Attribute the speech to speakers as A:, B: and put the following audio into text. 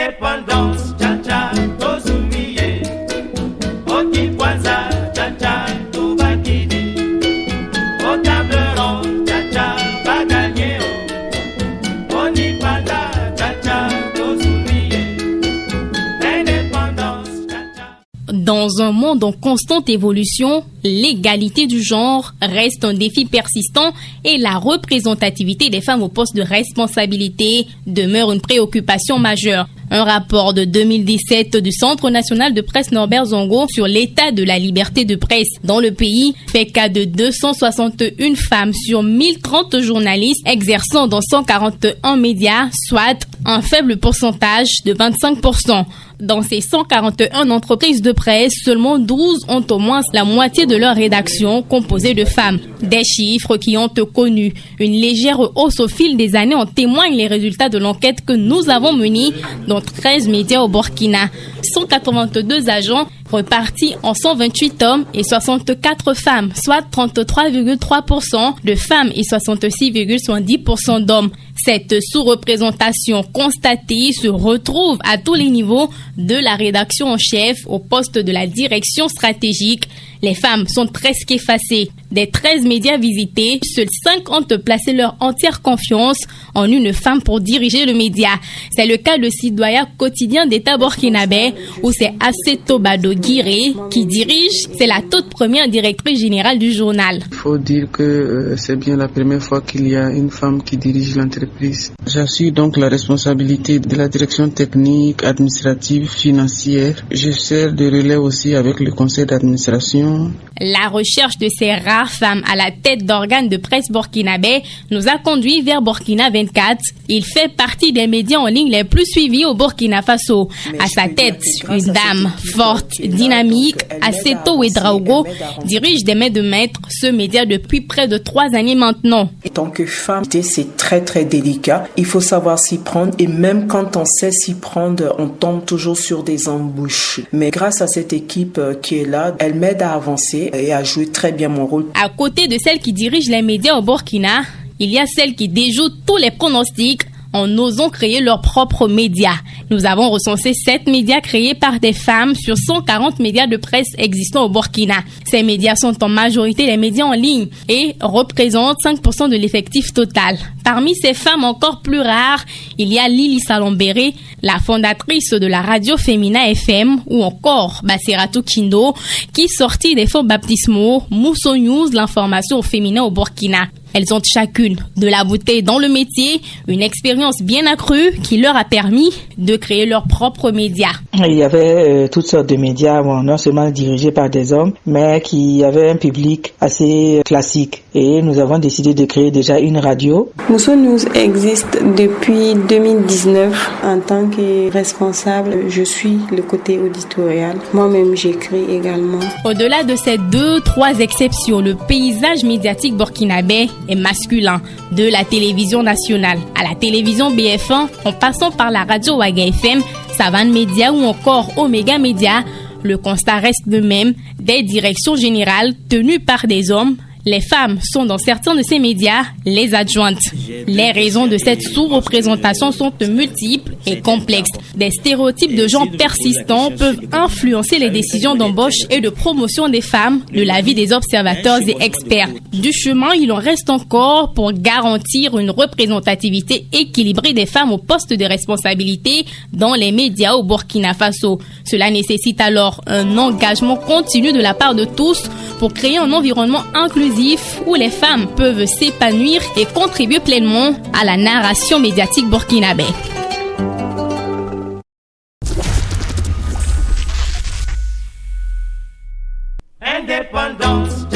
A: Indépendance, cha-cha, tozumiye. Oti kwanza, cha-cha, tubakidi. Au table ronde, cha-cha, baganye. Oni panda, cha-cha, tozumiye. Indépendance, cha-cha.
B: Dans un monde en constante évolution, l'égalité du genre reste un défi persistant et la représentativité des femmes au poste de responsabilité demeure une préoccupation majeure. Un rapport de 2017 du Centre national de presse Norbert Zongo sur l'état de la liberté de presse dans le pays fait cas de 261 femmes sur 1030 journalistes exerçant dans 141 médias, soit un faible pourcentage de 25%. Dans ces 141 entreprises de presse, seulement 12 ont au moins la moitié de leur rédaction composée de femmes. Des chiffres qui ont connu une légère hausse au fil des années en témoignent les résultats de l'enquête que nous avons menée dans 13 médias au Burkina. 182 agents repartis en 128 hommes et 64 femmes, soit 33,3% de femmes et 66,70% d'hommes. Cette sous-représentation constatée se retrouve à tous les niveaux, de la rédaction en chef au poste de la direction stratégique. Les femmes sont presque effacées. Des 13 médias visités, seuls 5 ont placé leur entière confiance en une femme pour diriger le média. C'est le cas de Citoyen quotidien d'État burkinabé où c'est Asseto Bado Guiré qui dirige. C'est la toute première directrice générale du journal.
C: Il faut dire que c'est bien la première fois qu'il y a une femme qui dirige l'entreprise. J'assure donc la responsabilité de la direction technique, administrative, financière. Je sers de relais aussi avec le conseil d'administration.
B: La recherche de ces rares femmes à la tête d'organes de presse burkinabé nous a conduit vers Burkina 24. Il fait partie des médias en ligne les plus suivis au Burkina Faso. À sa tête, une dame forte, dynamique, Asseto Ouedraogo, dirige des mains de maître ce média depuis près de 3 années maintenant.
D: En tant que femme, c'est très très délicat. Il faut savoir s'y prendre et même quand on sait s'y prendre, on tombe toujours sur des embûches. Mais grâce à cette équipe qui est là, elle m'aide à avancer et à jouer très bien mon rôle.
B: À côté de celle qui dirige les médias au Burkina, il y a celle qui déjoue tous les pronostics en osant créer leurs propres médias. Nous avons recensé 7 médias créés par des femmes sur 140 médias de presse existants au Burkina. Ces médias sont en majorité les médias en ligne et représentent 5% de l'effectif total. Parmi ces femmes encore plus rares, il y a Lili Salombéré, la fondatrice de la radio Femina FM, ou encore Basseratou Kindo, qui sortit des fonds baptismaux Mousso News, l'information au féminin au Burkina. Elles ont chacune de la bouteille dans le métier, une expérience bien accrue qui leur a permis de créer leurs propres médias.
E: Il y avait toutes sortes de médias, non seulement dirigés par des hommes, mais qui avaient un public assez classique. Et nous avons décidé de créer déjà une radio.
F: Mousso News existe depuis 2019. En tant que responsable, je suis le côté éditorial. Moi-même, j'écris également.
B: Au-delà de ces 2-3 exceptions, le paysage médiatique burkinabé est masculin. De la télévision nationale à la télévision BF1, en passant par la radio Ouaga FM, Savane Média ou encore Omega Média, le constat reste le même. Des directions générales tenues par des hommes, les femmes sont dans certains de ces médias les adjointes. Les raisons de cette sous-représentation sont multiples et complexes. Des stéréotypes de genre persistants peuvent influencer les décisions d'embauche et de promotion des femmes de l'avis des observateurs et experts. Du chemin, il en reste encore pour garantir une représentativité équilibrée des femmes au poste de responsabilité dans les médias au Burkina Faso. Cela nécessite alors un engagement continu de la part de tous pour créer un environnement inclusif où les femmes peuvent s'épanouir et contribuer pleinement à la narration médiatique burkinabé.
A: Indépendance.